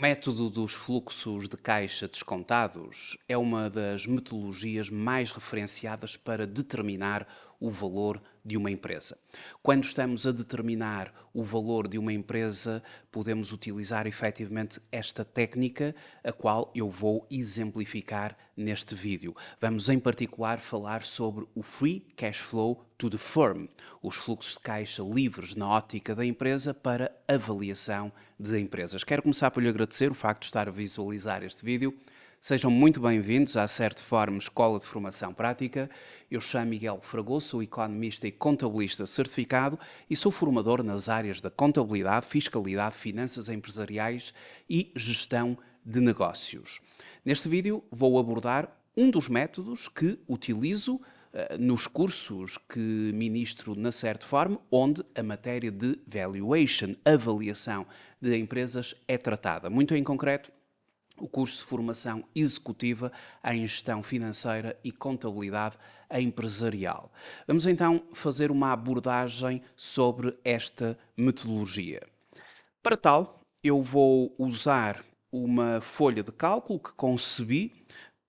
Método dos fluxos de caixa descontados é uma das metodologias mais referenciadas para determinar o valor de uma empresa. Quando estamos a determinar o valor de uma empresa, podemos utilizar efetivamente esta técnica, a qual eu vou exemplificar neste vídeo. Vamos em particular falar sobre o Free Cash Flow to the Firm, os fluxos de caixa livres na ótica da empresa para avaliação de empresas. Quero começar por lhe agradecer o facto de estar a visualizar este vídeo. Sejam muito bem-vindos à Certiform Escola de Formação Prática. Eu chamo Miguel Fragoso, sou economista e contabilista certificado e sou formador nas áreas da contabilidade, fiscalidade, finanças empresariais e gestão de negócios. Neste vídeo vou abordar um dos métodos que utilizo nos cursos que ministro na Certiform, onde a matéria de valuation, avaliação de empresas, é tratada. Muito em concreto, o curso de formação executiva em gestão financeira e contabilidade empresarial. Vamos então fazer uma abordagem sobre esta metodologia. Para tal, eu vou usar uma folha de cálculo que concebi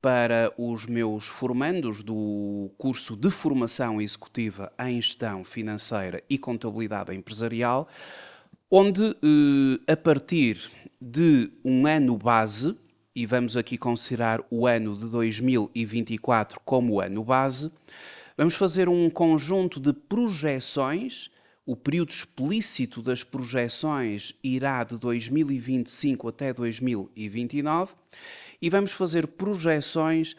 para os meus formandos do curso de formação executiva em gestão financeira e contabilidade empresarial, onde a partir de um ano base, e vamos aqui considerar o ano de 2024 como ano base, vamos fazer um conjunto de projeções. O período explícito das projeções irá de 2025 até 2029 e vamos fazer projeções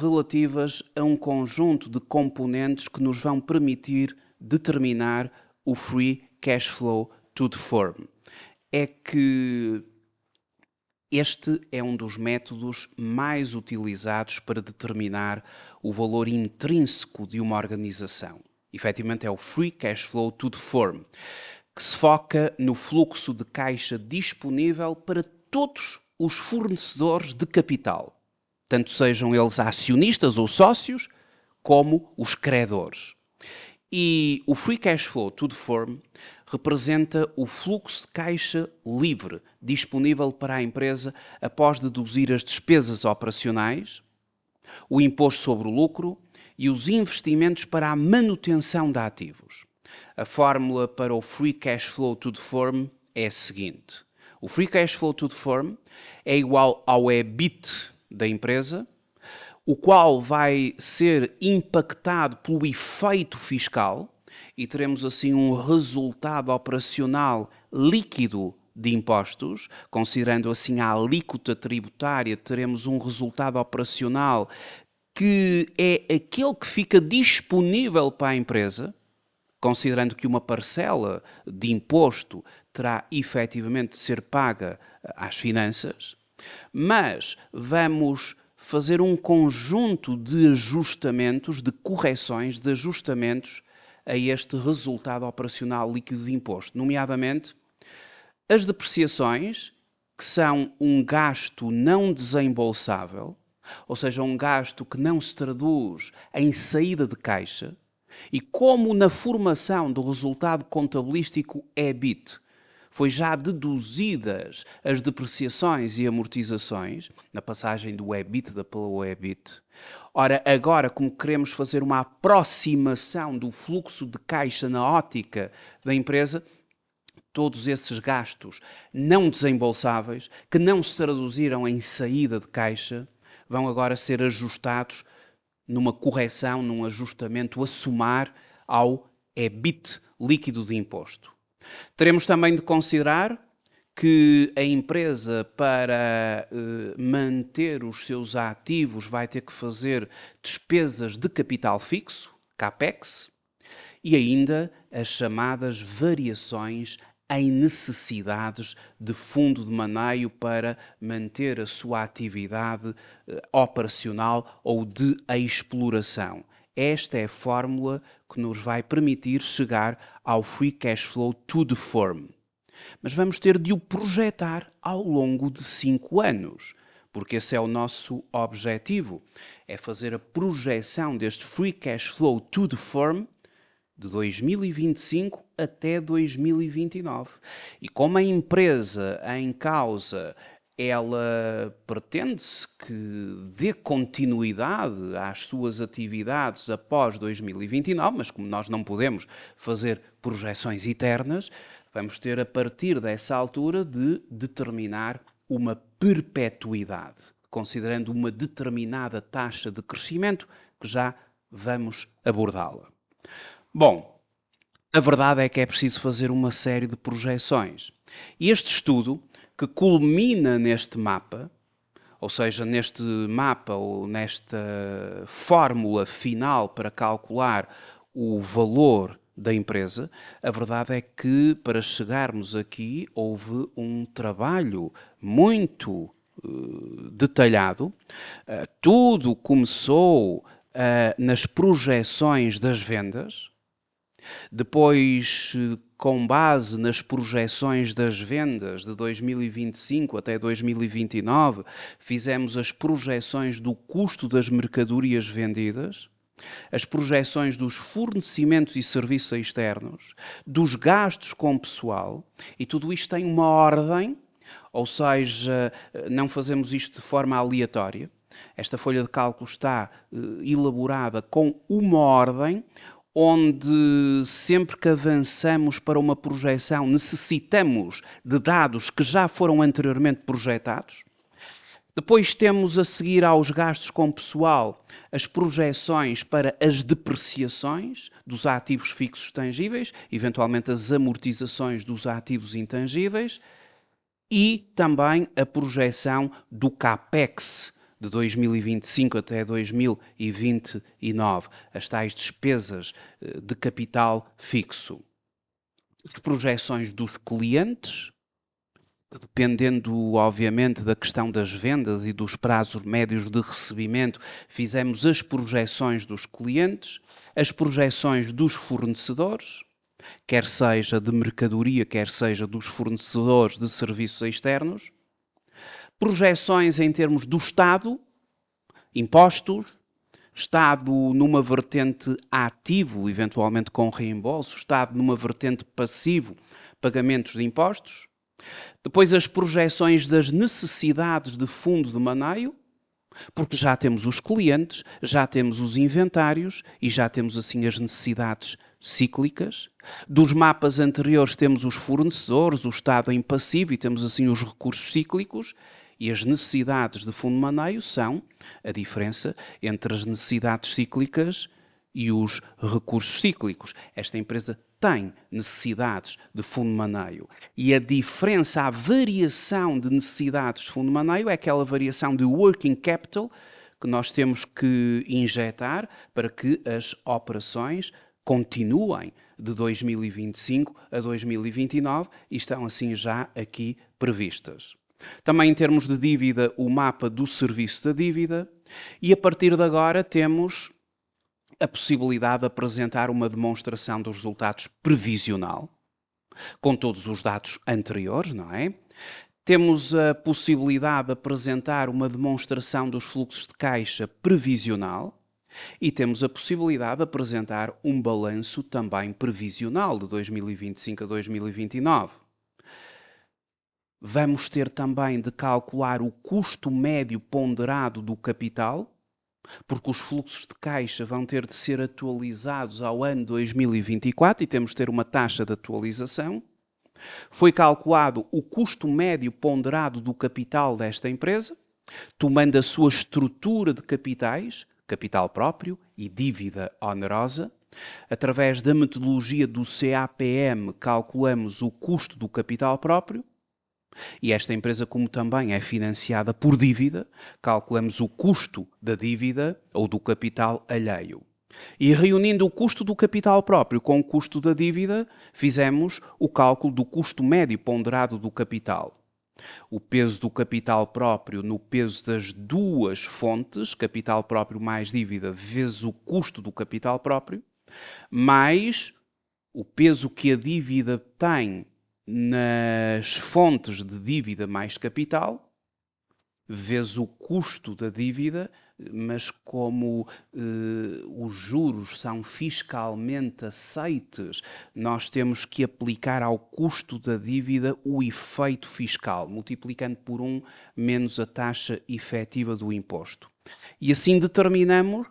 relativas a um conjunto de componentes que nos vão permitir determinar o Free Cash Flow to the Firm. É que este é um dos métodos mais utilizados para determinar o valor intrínseco de uma organização. Efetivamente é o Free Cash Flow to the Firm, que se foca no fluxo de caixa disponível para todos os fornecedores de capital, tanto sejam eles acionistas ou sócios, como os credores. E o Free Cash Flow to the Firm representa o fluxo de caixa livre disponível para a empresa após deduzir as despesas operacionais, o imposto sobre o lucro e os investimentos para a manutenção de ativos. A fórmula para o Free Cash Flow to the Firm é a seguinte: o Free Cash Flow to the Firm é igual ao EBIT da empresa, o qual vai ser impactado pelo efeito fiscal e teremos assim um resultado operacional líquido de impostos, considerando assim a alíquota tributária, teremos um resultado operacional que é aquele que fica disponível para a empresa, considerando que uma parcela de imposto terá efetivamente de ser paga às finanças, mas vamos fazer um conjunto de ajustamentos, de correções, de ajustamentos a este resultado operacional líquido de imposto, nomeadamente as depreciações, que são um gasto não desembolsável, ou seja, um gasto que não se traduz em saída de caixa, e como na formação do resultado contabilístico EBIT foi já deduzidas as depreciações e amortizações, na passagem do EBITDA para o EBIT. Ora, agora, como queremos fazer uma aproximação do fluxo de caixa na ótica da empresa, todos esses gastos não desembolsáveis, que não se traduziram em saída de caixa, vão agora ser ajustados numa correção, num ajustamento a somar ao EBIT líquido de imposto. Teremos também de considerar que a empresa, para manter os seus ativos, vai ter que fazer despesas de capital fixo, CAPEX, e ainda as chamadas variações em necessidades de fundo de maneio para manter a sua atividade operacional ou de exploração. Esta é a fórmula que nos vai permitir chegar ao Free Cash Flow to the Firm. Mas vamos ter de o projetar ao longo de 5 anos, porque esse é o nosso objetivo, é fazer a projeção deste Free Cash Flow to the Firm de 2025 até 2029. E como a empresa em causa ela pretende-se que dê continuidade às suas atividades após 2029, mas como nós não podemos fazer projeções eternas, vamos ter a partir dessa altura de determinar uma perpetuidade, considerando uma determinada taxa de crescimento que já vamos abordá-la. Bom, a verdade é que é preciso fazer uma série de projeções. E este estudo, que culmina neste mapa, ou seja, neste mapa ou nesta fórmula final para calcular o valor da empresa, a verdade é que para chegarmos aqui houve um trabalho muito detalhado. Tudo começou nas projeções das vendas. Depois, com base nas projeções das vendas de 2025 até 2029, fizemos as projeções do custo das mercadorias vendidas, as projeções dos fornecimentos e serviços externos, dos gastos com pessoal, e tudo isto tem uma ordem, ou seja, não fazemos isto de forma aleatória. Esta folha de cálculo está elaborada com uma ordem, onde sempre que avançamos para uma projeção necessitamos de dados que já foram anteriormente projetados. Depois temos a seguir aos gastos com pessoal as projeções para as depreciações dos ativos fixos tangíveis, eventualmente as amortizações dos ativos intangíveis e também a projeção do CAPEX de 2025 até 2029, as tais despesas de capital fixo. As projeções dos clientes, dependendo, obviamente, da questão das vendas e dos prazos médios de recebimento, fizemos as projeções dos clientes, as projeções dos fornecedores, quer seja de mercadoria, quer seja dos fornecedores de serviços externos, projeções em termos do Estado, impostos, Estado numa vertente ativo, eventualmente com reembolso, Estado numa vertente passivo, pagamentos de impostos. Depois as projeções das necessidades de fundo de maneio, porque já temos os clientes, já temos os inventários e já temos assim as necessidades cíclicas. Dos mapas anteriores temos os fornecedores, o estado em passivo e temos assim os recursos cíclicos. E as necessidades de fundo de maneio são a diferença entre as necessidades cíclicas e os recursos cíclicos. Esta empresa tem necessidades de fundo de maneio. E a diferença, a variação de necessidades de fundo de maneio é aquela variação de working capital que nós temos que injetar para que as operações continuem de 2025 a 2029 e estão assim já aqui previstas. Também em termos de dívida, o mapa do serviço da dívida e a partir de agora temos a possibilidade de apresentar uma demonstração dos resultados previsional, com todos os dados anteriores, não é? Temos a possibilidade de apresentar uma demonstração dos fluxos de caixa previsional e temos a possibilidade de apresentar um balanço também previsional de 2025 a 2029. Vamos ter também de calcular o custo médio ponderado do capital, porque os fluxos de caixa vão ter de ser atualizados ao ano 2024 e temos de ter uma taxa de atualização. Foi calculado o custo médio ponderado do capital desta empresa, tomando a sua estrutura de capitais, capital próprio e dívida onerosa. Através da metodologia do CAPM, calculamos o custo do capital próprio. E esta empresa, como também é financiada por dívida, calculamos o custo da dívida ou do capital alheio. E reunindo o custo do capital próprio com o custo da dívida, fizemos o cálculo do custo médio ponderado do capital. O peso do capital próprio no peso das duas fontes, capital próprio mais dívida, vezes o custo do capital próprio, mais o peso que a dívida tem nas fontes de dívida mais capital, vezes o custo da dívida, mas como os juros são fiscalmente aceites, nós temos que aplicar ao custo da dívida o efeito fiscal, multiplicando por 1 menos a taxa efetiva do imposto. E assim determinamos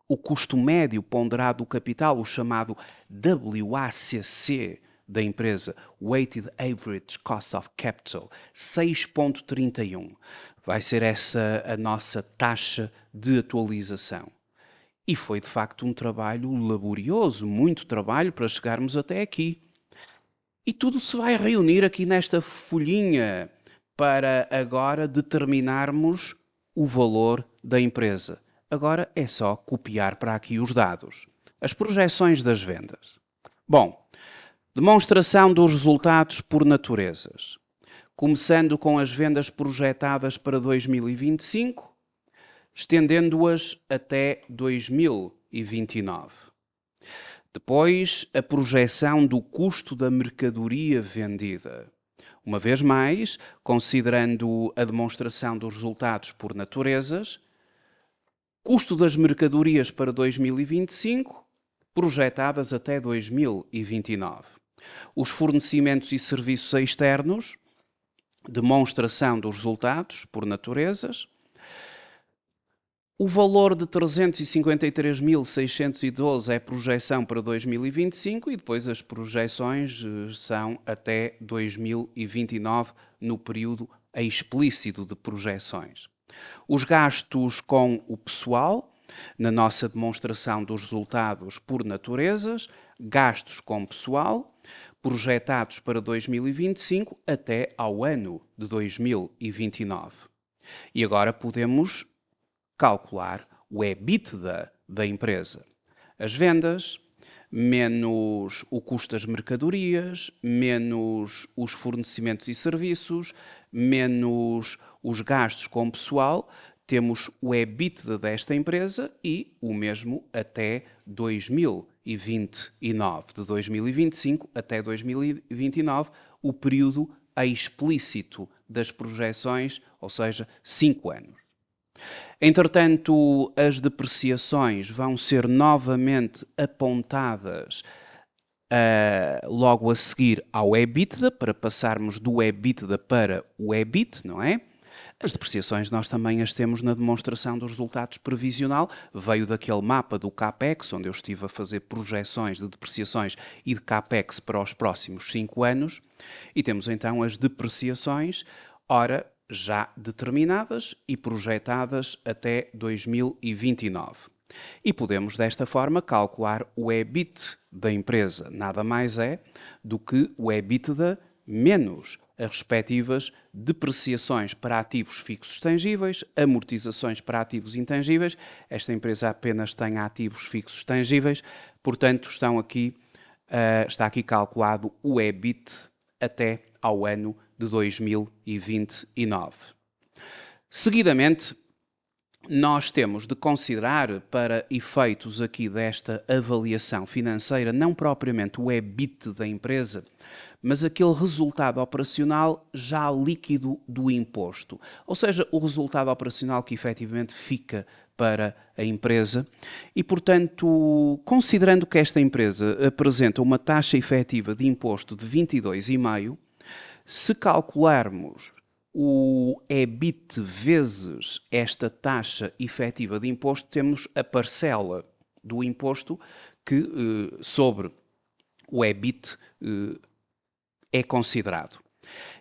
o custo médio ponderado do capital, o chamado WACC da empresa, Weighted Average Cost of Capital, 6,31. Vai ser essa a nossa taxa de atualização. E foi de facto um trabalho laborioso, muito trabalho para chegarmos até aqui. E tudo se vai reunir aqui nesta folhinha para agora determinarmos o valor da empresa. Agora é só copiar para aqui os dados. As projeções das vendas. Bom, demonstração dos resultados por naturezas. Começando com as vendas projetadas para 2025, estendendo-as até 2029. Depois, a projeção do custo da mercadoria vendida. Uma vez mais, considerando a demonstração dos resultados por naturezas, custo das mercadorias para 2025, projetadas até 2029. Os fornecimentos e serviços externos, demonstração dos resultados por naturezas. O valor de 353.612 é projeção para 2025 e depois as projeções são até 2029 no período explícito de projeções. Os gastos com o pessoal, na nossa demonstração dos resultados por naturezas, gastos com pessoal, projetados para 2025 até ao ano de 2029. E agora podemos calcular o EBITDA da empresa. As vendas, menos o custo das mercadorias, menos os fornecimentos e serviços, menos os gastos com pessoal, temos o EBITDA desta empresa e o mesmo até 2029. De 2025 até 2029, o período explícito das projeções, ou seja, 5 anos. Entretanto, as depreciações vão ser novamente apontadas logo a seguir ao EBITDA, para passarmos do EBITDA para o EBIT, não é? As depreciações nós também as temos na demonstração dos resultados previsional, veio daquele mapa do CAPEX, onde eu estive a fazer projeções de depreciações e de CAPEX para os próximos 5 anos, e temos então as depreciações, ora, já determinadas e projetadas até 2029. E podemos desta forma calcular o EBIT da empresa. Nada mais é do que o EBITDA menos as respectivas depreciações para ativos fixos tangíveis, amortizações para ativos intangíveis. Esta empresa apenas tem ativos fixos tangíveis, portanto está aqui calculado o EBIT até ao ano de 2029. Seguidamente, nós temos de considerar, para efeitos aqui desta avaliação financeira, não propriamente o EBIT da empresa, mas aquele resultado operacional já líquido do imposto. Ou seja, o resultado operacional que efetivamente fica para a empresa e, portanto, considerando que esta empresa apresenta uma taxa efetiva de imposto de 22,5%, se calcularmos o EBIT vezes esta taxa efetiva de imposto, temos a parcela do imposto que sobre o EBIT é considerado.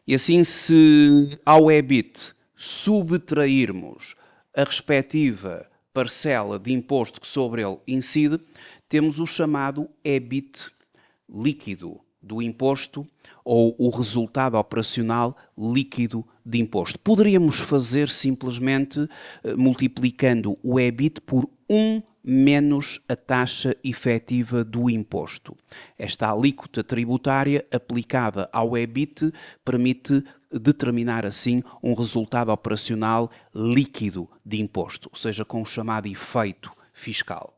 E assim, se ao EBIT subtrairmos a respectiva parcela de imposto que sobre ele incide, temos o chamado EBIT líquido do imposto ou o resultado operacional líquido de imposto. Poderíamos fazer simplesmente multiplicando o EBIT por 1 menos a taxa efetiva do imposto. Esta alíquota tributária aplicada ao EBIT permite determinar assim um resultado operacional líquido de imposto, ou seja, com o chamado efeito fiscal.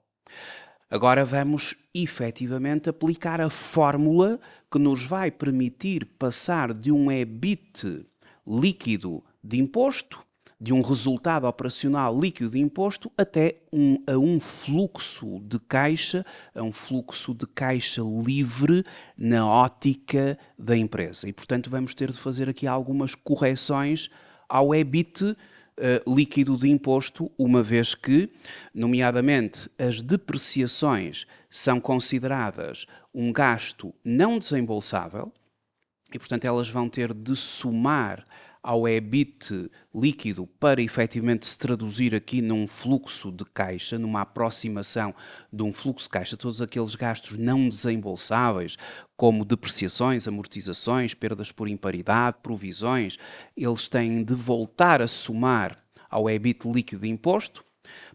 Agora vamos efetivamente aplicar a fórmula que nos vai permitir passar de um EBIT líquido de imposto, de um resultado operacional líquido de imposto até a um fluxo de caixa, a um fluxo de caixa livre na ótica da empresa. E, portanto, vamos ter de fazer aqui algumas correções ao EBIT líquido de imposto, uma vez que, nomeadamente, as depreciações são consideradas um gasto não desembolsável e, portanto, elas vão ter de somar ao EBIT líquido para efetivamente se traduzir aqui num fluxo de caixa, numa aproximação de um fluxo de caixa, todos aqueles gastos não desembolsáveis, como depreciações, amortizações, perdas por imparidade, provisões, eles têm de voltar a somar ao EBIT líquido de imposto,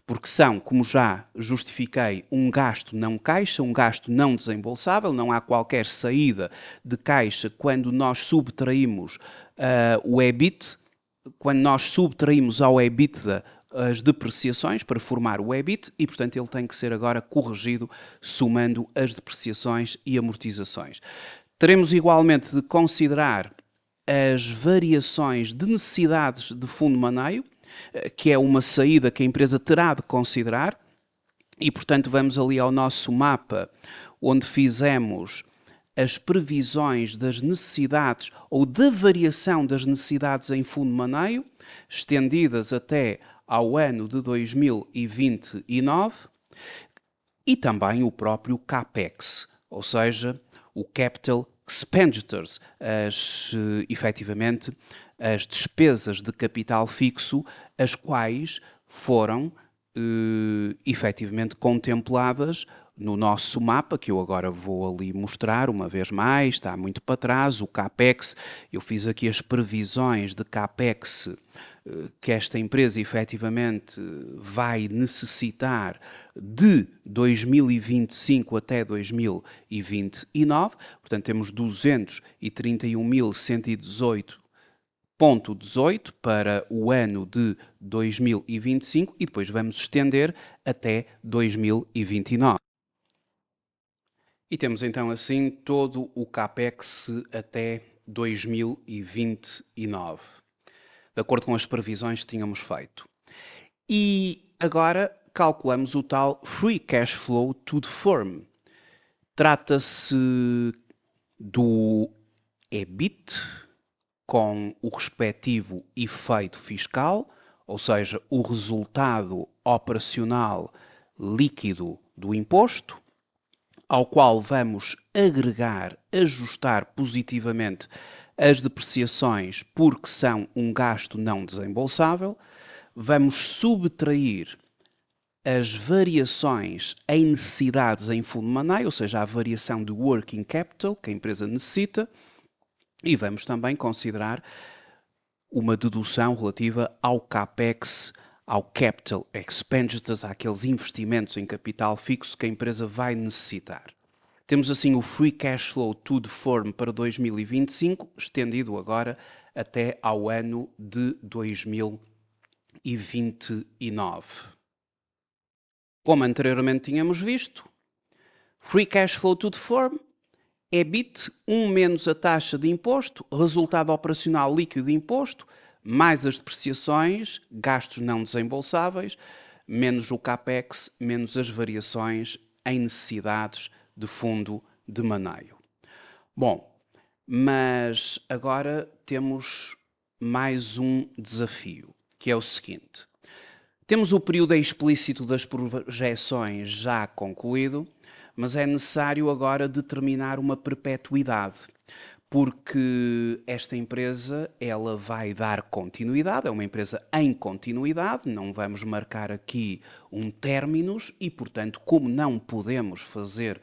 porque são, como já justifiquei, um gasto não caixa, um gasto não desembolsável, não há qualquer saída de caixa quando nós subtraímos o EBIT, quando nós subtraímos ao EBITDA as depreciações para formar o EBIT e, portanto, ele tem que ser agora corrigido somando as depreciações e amortizações. Teremos igualmente de considerar as variações de necessidades de fundo de maneio, que é uma saída que a empresa terá de considerar, e portanto vamos ali ao nosso mapa, onde fizemos as previsões das necessidades ou da variação das necessidades em fundo de maneio, estendidas até ao ano de 2029, e também o próprio CAPEX, ou seja, o Capital Expenditures, efetivamente, as despesas de capital fixo, as quais foram efetivamente contempladas no nosso mapa, que eu agora vou ali mostrar uma vez mais, está muito para trás, o CAPEX, eu fiz aqui as previsões de CAPEX que esta empresa efetivamente vai necessitar de 2025 até 2029, portanto temos 231.118,18 para o ano de 2025 e depois vamos estender até 2029. E temos então assim todo o CAPEX até 2029, de acordo com as previsões que tínhamos feito. E agora calculamos o tal Free Cash Flow to the Firm. Trata-se do EBIT com o respectivo efeito fiscal, ou seja, o resultado operacional líquido do imposto, ao qual vamos agregar, ajustar positivamente as depreciações porque são um gasto não desembolsável, vamos subtrair as variações em necessidades em fundo de maneio, ou seja, a variação do working capital que a empresa necessita, e vamos também considerar uma dedução relativa ao CAPEX, ao Capital Expenditures, àqueles investimentos em capital fixo que a empresa vai necessitar. Temos assim o Free Cash Flow to the Firm para 2025, estendido agora até ao ano de 2029. Como anteriormente tínhamos visto, Free Cash Flow to the Firm, EBIT, 1 menos a taxa de imposto, resultado operacional líquido de imposto, mais as depreciações, gastos não desembolsáveis, menos o CAPEX, menos as variações em necessidades de fundo de maneio. Bom, mas agora temos mais um desafio, que é o seguinte. Temos o período explícito das projeções já concluído, mas é necessário agora determinar uma perpetuidade, porque esta empresa ela vai dar continuidade, é uma empresa em continuidade, não vamos marcar aqui um términos e, portanto, como não podemos fazer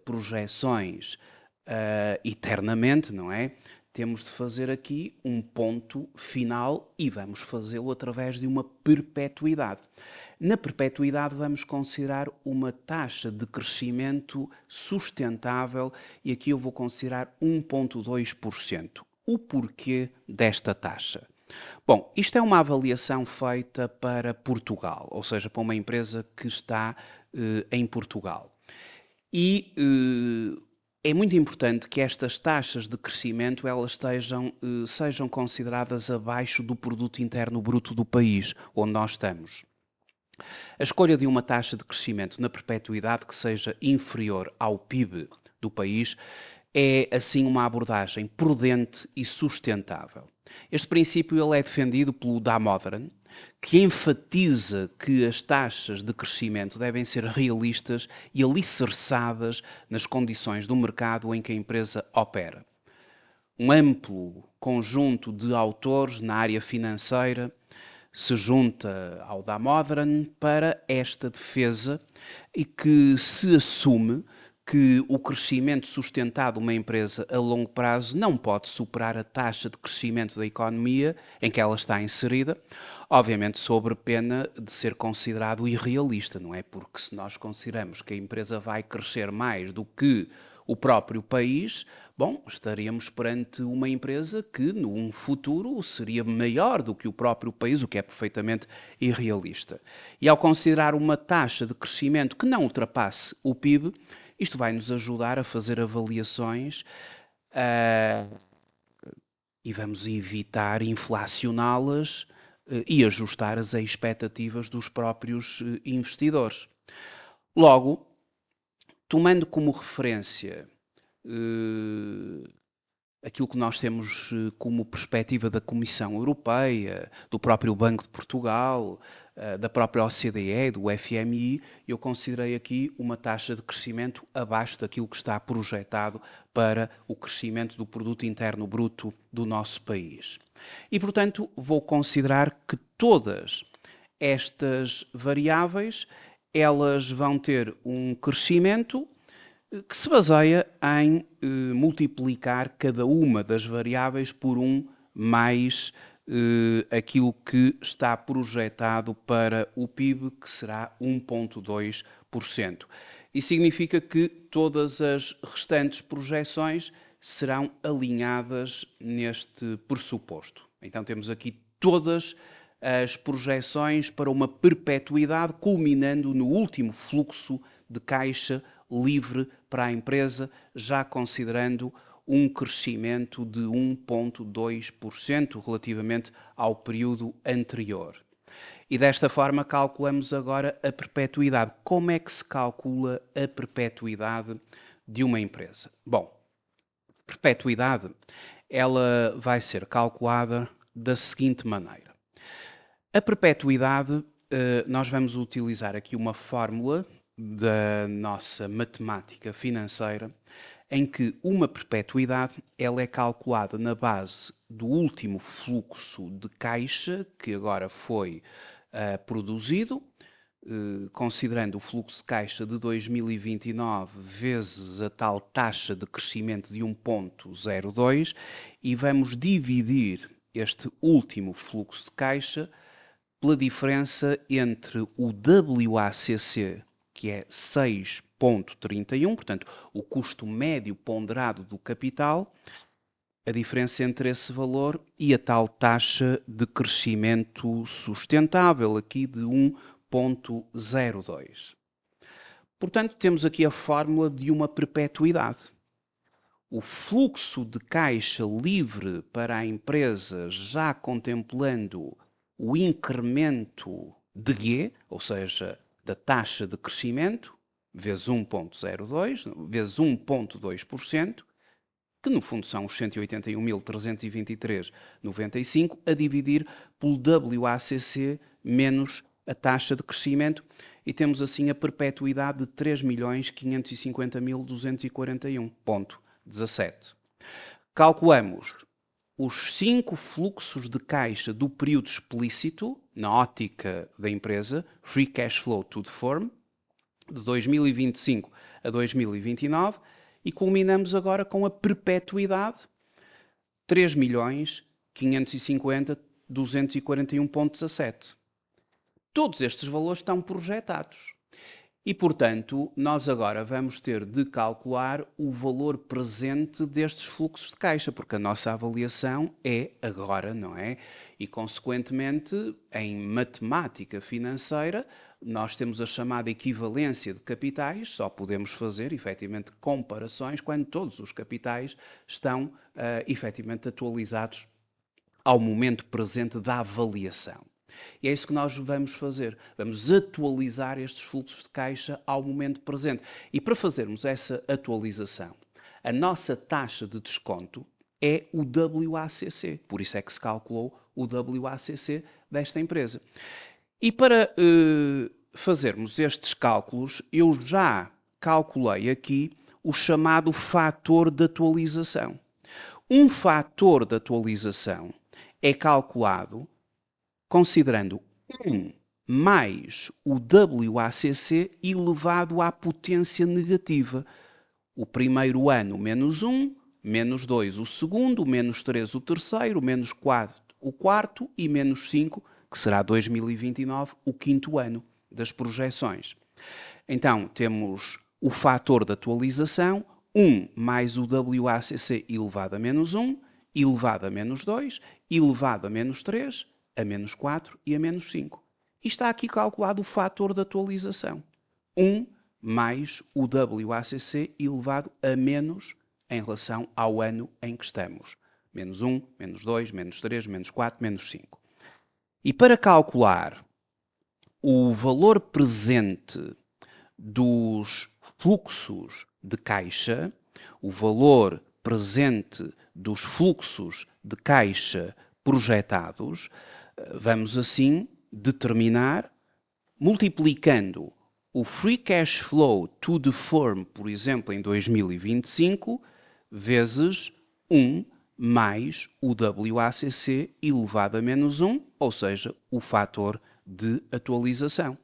projeções eternamente, não é? Temos de fazer aqui um ponto final e vamos fazê-lo através de uma perpetuidade. Na perpetuidade vamos considerar uma taxa de crescimento sustentável e aqui eu vou considerar 1,2%. O porquê desta taxa? Bom, isto é uma avaliação feita para Portugal, ou seja, para uma empresa que está em Portugal. E É muito importante que estas taxas de crescimento elas sejam consideradas abaixo do produto interno bruto do país onde nós estamos. A escolha de uma taxa de crescimento na perpetuidade que seja inferior ao PIB do país é, assim, uma abordagem prudente e sustentável. Este princípio ele é defendido pelo Damodaran, que enfatiza que as taxas de crescimento devem ser realistas e alicerçadas nas condições do mercado em que a empresa opera. Um amplo conjunto de autores na área financeira se junta ao Damodaran para esta defesa e que se assume que o crescimento sustentado de uma empresa a longo prazo não pode superar a taxa de crescimento da economia em que ela está inserida, obviamente sobre pena de ser considerado irrealista, não é? Porque se nós consideramos que a empresa vai crescer mais do que o próprio país, bom, estaríamos perante uma empresa que, num futuro, seria maior do que o próprio país, o que é perfeitamente irrealista. E ao considerar uma taxa de crescimento que não ultrapasse o PIB, isto vai nos ajudar a fazer avaliações e vamos evitar inflacioná-las e ajustar as expectativas dos próprios investidores. Logo, tomando como referência aquilo que nós temos como perspectiva da Comissão Europeia, do próprio Banco de Portugal, da própria OCDE, do FMI, eu considerei aqui uma taxa de crescimento abaixo daquilo que está projetado para o crescimento do produto interno bruto do nosso país. E, portanto, vou considerar que todas estas variáveis, elas vão ter um crescimento que se baseia em multiplicar cada uma das variáveis por um mais aquilo que está projetado para o PIB, que será 1,2%. Isso significa que todas as restantes projeções serão alinhadas neste pressuposto. Então temos aqui todas as projeções para uma perpetuidade, culminando no último fluxo de caixa livre para a empresa, já considerando um crescimento de 1,2% relativamente ao período anterior. E desta forma calculamos agora a perpetuidade. Como é que se calcula a perpetuidade de uma empresa? Bom, perpetuidade ela vai ser calculada da seguinte maneira. A perpetuidade, nós vamos utilizar aqui uma fórmula da nossa matemática financeira, em que uma perpetuidade ela é calculada na base do último fluxo de caixa que agora foi produzido, considerando o fluxo de caixa de 2029 vezes a tal taxa de crescimento de 1,02 e vamos dividir este último fluxo de caixa pela diferença entre o WACC, que é 6,31, portanto, o custo médio ponderado do capital, a diferença entre esse valor e a tal taxa de crescimento sustentável, aqui de 1,02. Portanto, temos aqui a fórmula de uma perpetuidade. O fluxo de caixa livre para a empresa, já contemplando o incremento de G, ou seja, da taxa de crescimento, vezes 1,02, vezes 1,2%, que no fundo são os 181.323,95, a dividir pelo WACC menos a taxa de crescimento, e temos assim a perpetuidade de 3.550.241,17. Calculamos os 5 fluxos de caixa do período explícito, na ótica da empresa, Free Cash Flow to the Firm, de 2025 a 2029, e culminamos agora com a perpetuidade, 3.550.241,17. Todos estes valores estão projetados. E, portanto, nós agora vamos ter de calcular o valor presente destes fluxos de caixa, porque a nossa avaliação é agora, não é? E, consequentemente, em matemática financeira, nós temos a chamada equivalência de capitais, só podemos fazer, efetivamente, comparações quando todos os capitais estão, efetivamente, atualizados ao momento presente da avaliação. E é isso que nós vamos fazer. Vamos atualizar estes fluxos de caixa ao momento presente. E para fazermos essa atualização, a nossa taxa de desconto é o WACC. Por isso é que se calculou o WACC desta empresa. E para fazermos estes cálculos, eu já calculei aqui o chamado fator de atualização. Um fator de atualização é calculado considerando 1 mais o WACC elevado à potência negativa. O primeiro ano menos 1, menos 2 o segundo, menos 3 o terceiro, menos 4 o quarto e menos 5, que será 2029, o quinto ano das projeções. Então, temos o fator de atualização, 1 mais o WACC elevado a menos 1, elevado a menos 2, elevado a menos 3, a menos 4 e a menos 5. E está aqui calculado o fator de atualização. 1 mais o WACC elevado a menos em relação ao ano em que estamos. Menos 1, menos 2, menos 3, menos 4, menos 5. E para calcular o valor presente dos fluxos de caixa, o valor presente dos fluxos de caixa projetados, vamos assim determinar, multiplicando o Free Cash Flow to the Firm, por exemplo, em 2025, vezes 1 mais o WACC elevado a menos 1, ou seja, o fator de atualização.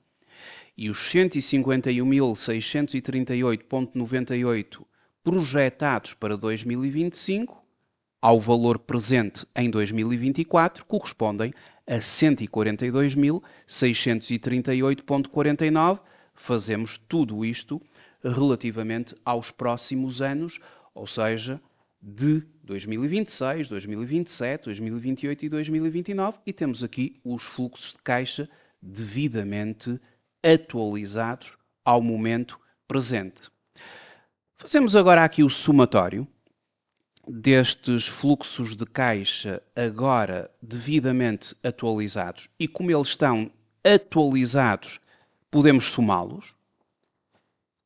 E os 151.638,98 projetados para 2025, ao valor presente em 2024, correspondem a 142.638,49. Fazemos tudo isto relativamente aos próximos anos, ou seja, de 2026, 2027, 2028 e 2029, e temos aqui os fluxos de caixa devidamente atualizados ao momento presente. Fazemos agora aqui o somatório destes fluxos de caixa agora devidamente atualizados, e como eles estão atualizados, podemos somá-los,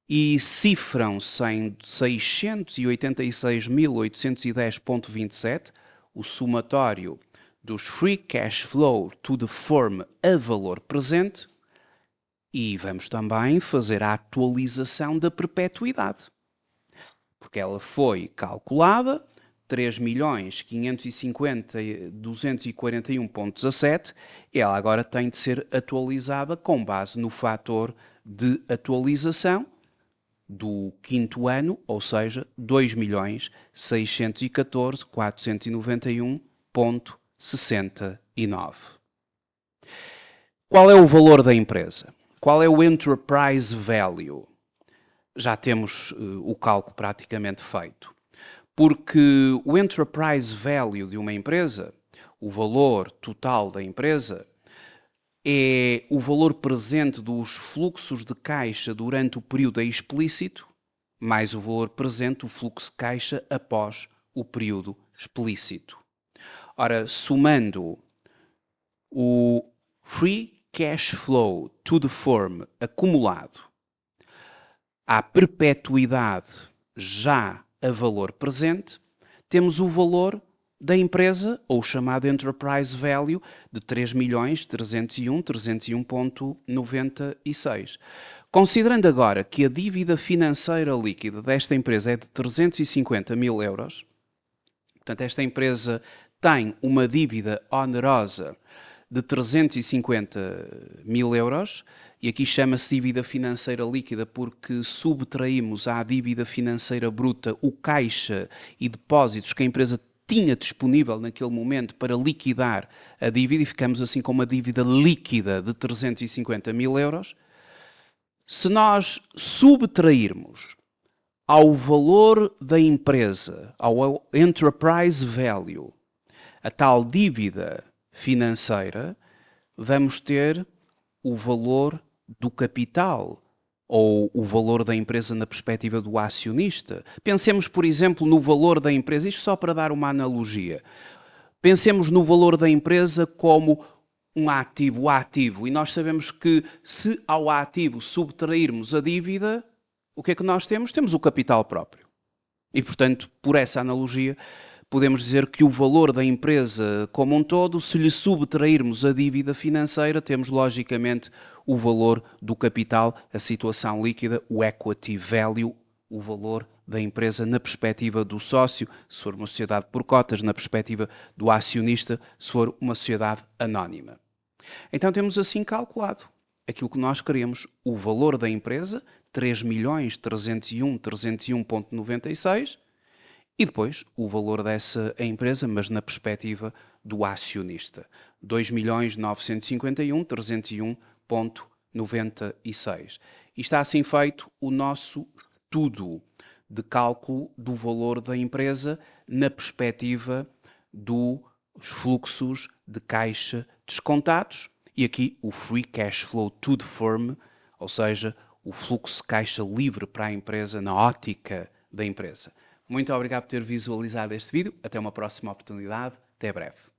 e cifram-se em 686.810,27, o somatório dos Free Cash Flow to the Firm a valor presente, e vamos também fazer a atualização da perpetuidade, porque ela foi calculada 3.550.241,17, e ela agora tem de ser atualizada com base no fator de atualização do quinto ano, ou seja, 2.614.491,69. Qual é o valor da empresa? Qual é o Enterprise Value? Já temos o cálculo praticamente feito. Porque o Enterprise Value de uma empresa, o valor total da empresa, é o valor presente dos fluxos de caixa durante o período explícito, mais o valor presente do fluxo de caixa após o período explícito. Ora, somando o Free Cash Flow to the Firm acumulado à perpetuidade já a valor presente, temos o valor da empresa, ou chamado Enterprise Value, de 3.301.301,96. Considerando agora que a dívida financeira líquida desta empresa é de 350 mil euros, portanto, esta empresa tem uma dívida onerosa de 350 mil euros, e aqui chama-se dívida financeira líquida porque subtraímos à dívida financeira bruta o caixa e depósitos que a empresa tinha disponível naquele momento para liquidar a dívida, e ficamos assim com uma dívida líquida de 350 mil euros. Se nós subtrairmos ao valor da empresa, ao Enterprise Value, a tal dívida financeira, vamos ter o valor do capital ou o valor da empresa na perspectiva do acionista. Pensemos, por exemplo, no valor da empresa, isto só para dar uma analogia. Pensemos no valor da empresa como um ativo, o ativo, e nós sabemos que se ao ativo subtrairmos a dívida, o que é que nós temos? Temos o capital próprio. E, portanto, por essa analogia, podemos dizer que o valor da empresa como um todo, se lhe subtrairmos a dívida financeira, temos logicamente o valor do capital, a situação líquida, o equity value, o valor da empresa na perspectiva do sócio, se for uma sociedade por cotas, na perspectiva do acionista, se for uma sociedade anónima. Então temos assim calculado aquilo que nós queremos, o valor da empresa, 3.301.301.96, e depois o valor dessa empresa, mas na perspectiva do acionista, 2.951.301.96. E está assim feito o nosso estudo de cálculo do valor da empresa na perspectiva dos fluxos de caixa descontados e aqui o free cash flow to the firm, ou seja, o fluxo de caixa livre para a empresa na ótica da empresa. Muito obrigado por ter visualizado este vídeo. Até uma próxima oportunidade. Até breve.